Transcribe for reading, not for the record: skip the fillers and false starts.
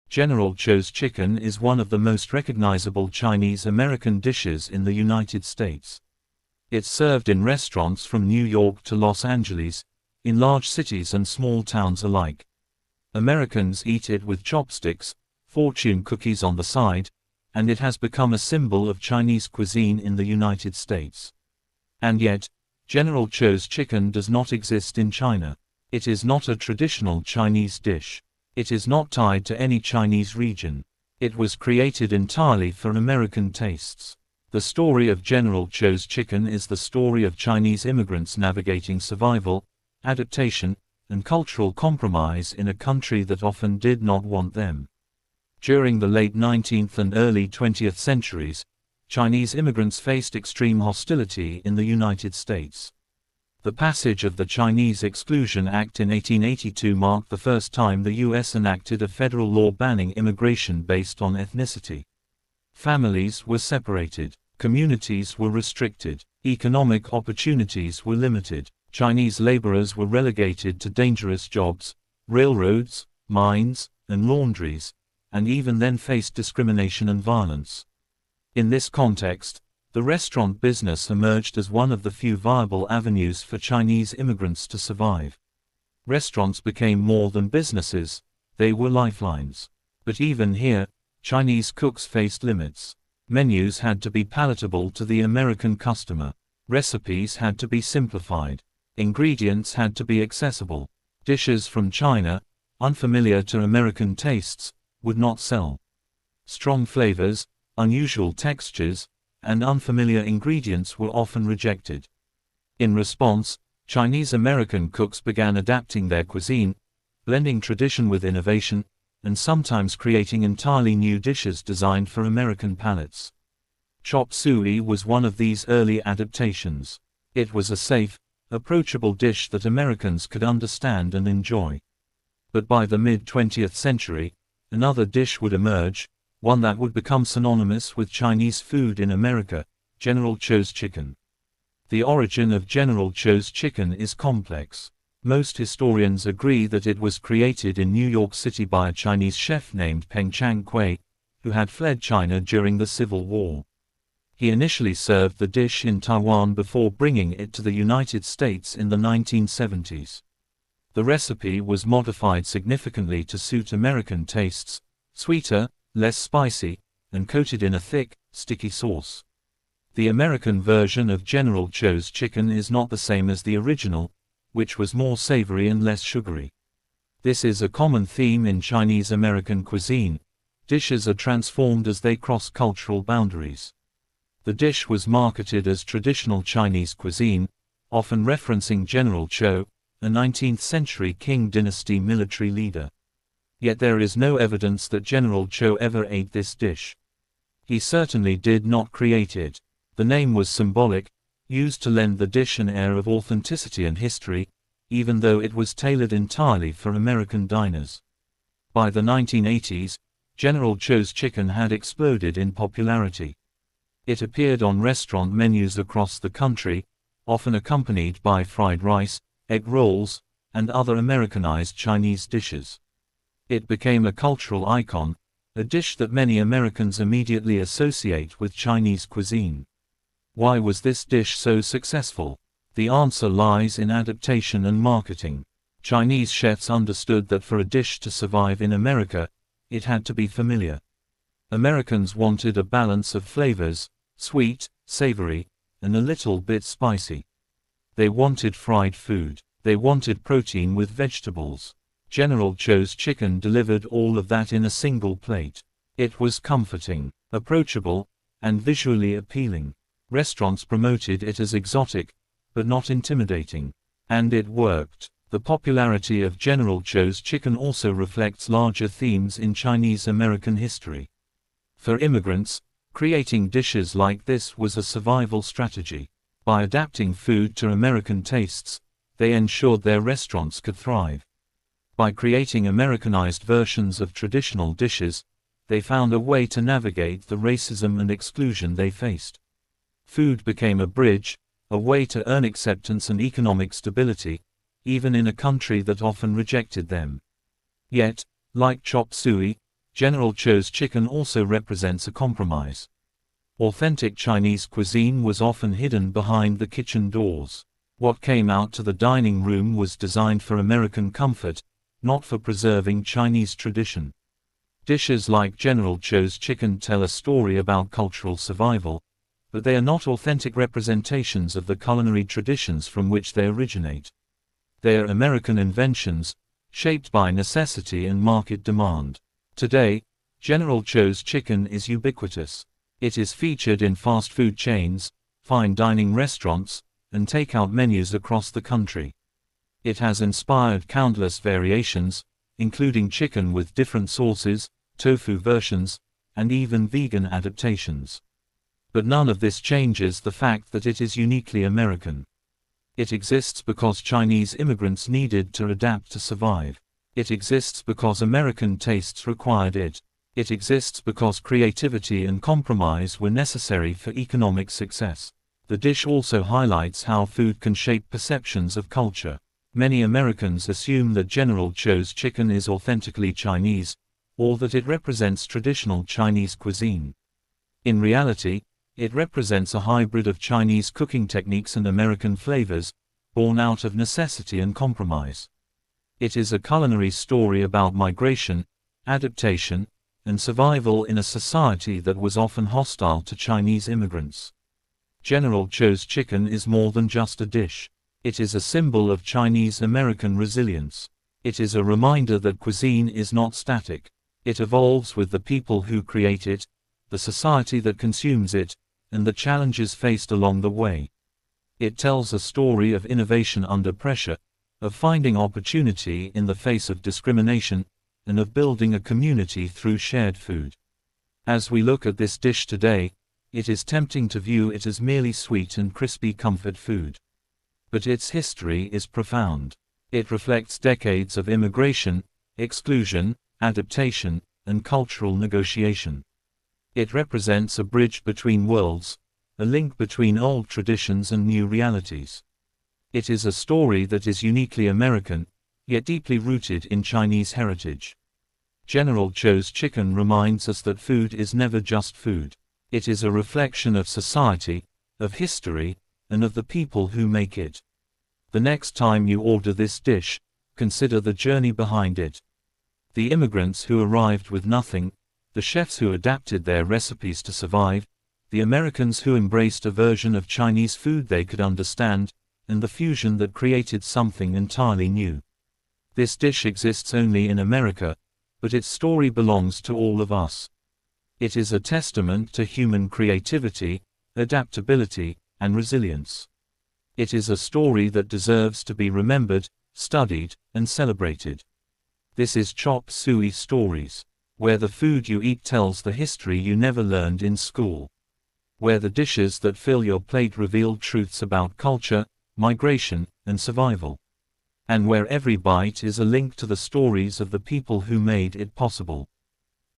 General Tso's chicken is one of the most recognizable Chinese-American dishes in the United States. It's served in restaurants from New York to Los Angeles, in large cities and small towns alike. Americans eat it with chopsticks, fortune cookies on the side, and it has become a symbol of Chinese cuisine in the United States. And yet, General Tso's chicken does not exist in China. It is not a traditional Chinese dish. It is not tied to any Chinese region. It was created entirely for American tastes. The story of General Tso's chicken is the story of Chinese immigrants navigating survival, adaptation, and cultural compromise in a country that often did not want them. During the late 19th and early 20th centuries, Chinese immigrants faced extreme hostility in the United States. The passage of the Chinese Exclusion Act in 1882 marked the first time the U.S. enacted a federal law banning immigration based on ethnicity. Families were separated, communities were restricted, economic opportunities were limited, Chinese laborers were relegated to dangerous jobs, railroads, mines, and laundries, and even then faced discrimination and violence. In this context, the restaurant business emerged as one of the few viable avenues for Chinese immigrants to survive. Restaurants became more than businesses, they were lifelines. But even here, Chinese cooks faced limits. Menus had to be palatable to the American customer. Recipes had to be simplified. Ingredients had to be accessible. Dishes from China, unfamiliar to American tastes, would not sell. Strong flavors, unusual textures, and unfamiliar ingredients were often rejected. In response, Chinese-American cooks began adapting their cuisine, blending tradition with innovation, and sometimes creating entirely new dishes designed for American palates. Chop suey was one of these early adaptations. It was a safe, approachable dish that Americans could understand and enjoy. But by the mid-20th century, another dish would emerge, one that would become synonymous with Chinese food in America: General Tso's chicken. The origin of General Tso's chicken is complex. Most historians agree that it was created in New York City by a Chinese chef named Peng Chang Kui, who had fled China during the Civil War. He initially served the dish in Taiwan before bringing it to the United States in the 1970s. The recipe was modified significantly to suit American tastes: sweeter, less spicy, and coated in a thick, sticky sauce. The American version of General Tso's chicken is not the same as the original, which was more savory and less sugary. This is a common theme in Chinese-American cuisine. Dishes are transformed as they cross cultural boundaries. The dish was marketed as traditional Chinese cuisine, often referencing General Tso, a 19th-century Qing dynasty military leader. Yet there is no evidence that General Tso ever ate this dish. He certainly did not create it. The name was symbolic, used to lend the dish an air of authenticity and history, even though it was tailored entirely for American diners. By the 1980s, General Tso's chicken had exploded in popularity. It appeared on restaurant menus across the country, often accompanied by fried rice, egg rolls, and other Americanized Chinese dishes. It became a cultural icon, a dish that many Americans immediately associate with Chinese cuisine. Why was this dish so successful? The answer lies in adaptation and marketing. Chinese chefs understood that for a dish to survive in America, it had to be familiar. Americans wanted a balance of flavors: sweet, savory, and a little bit spicy. They wanted fried food. They wanted protein with vegetables. General Tso's chicken delivered all of that in a single plate. It was comforting, approachable, and visually appealing. Restaurants promoted it as exotic, but not intimidating. And it worked. The popularity of General Tso's chicken also reflects larger themes in Chinese-American history. For immigrants, creating dishes like this was a survival strategy. By adapting food to American tastes, they ensured their restaurants could thrive. By creating Americanized versions of traditional dishes, they found a way to navigate the racism and exclusion they faced. Food became a bridge, a way to earn acceptance and economic stability, even in a country that often rejected them. Yet, like chop suey, General Tso's chicken also represents a compromise. Authentic Chinese cuisine was often hidden behind the kitchen doors. What came out to the dining room was designed for American comfort, not for preserving Chinese tradition. Dishes like General Tso's chicken tell a story about cultural survival, but they are not authentic representations of the culinary traditions from which they originate. They are American inventions, shaped by necessity and market demand. Today, General Tso's chicken is ubiquitous. It is featured in fast food chains, fine dining restaurants, and takeout menus across the country. It has inspired countless variations, including chicken with different sauces, tofu versions, and even vegan adaptations. But none of this changes the fact that it is uniquely American. It exists because Chinese immigrants needed to adapt to survive. It exists because American tastes required it. It exists because creativity and compromise were necessary for economic success. The dish also highlights how food can shape perceptions of culture. Many Americans assume that General Tso's chicken is authentically Chinese, or that it represents traditional Chinese cuisine. In reality, it represents a hybrid of Chinese cooking techniques and American flavors, born out of necessity and compromise. It is a culinary story about migration, adaptation, and survival in a society that was often hostile to Chinese immigrants. General Tso's chicken is more than just a dish. It is a symbol of Chinese-American resilience. It is a reminder that cuisine is not static. It evolves with the people who create it, the society that consumes it, and the challenges faced along the way. It tells a story of innovation under pressure, of finding opportunity in the face of discrimination, and of building a community through shared food. As we look at this dish today, it is tempting to view it as merely sweet and crispy comfort food. But its history is profound. It reflects decades of immigration, exclusion, adaptation, and cultural negotiation. It represents a bridge between worlds, a link between old traditions and new realities. It is a story that is uniquely American, yet deeply rooted in Chinese heritage. General Tso's chicken reminds us that food is never just food. It is a reflection of society, of history, and of the people who make it. The next time you order this dish, consider the journey behind it. The immigrants who arrived with nothing, the chefs who adapted their recipes to survive, the Americans who embraced a version of Chinese food they could understand, and the fusion that created something entirely new. This dish exists only in America, but its story belongs to all of us. It is a testament to human creativity, adaptability, and resilience. It is a story that deserves to be remembered, studied, and celebrated. This is Chop Suey Stories, where the food you eat tells the history you never learned in school. Where the dishes that fill your plate reveal truths about culture, migration, and survival. And where every bite is a link to the stories of the people who made it possible.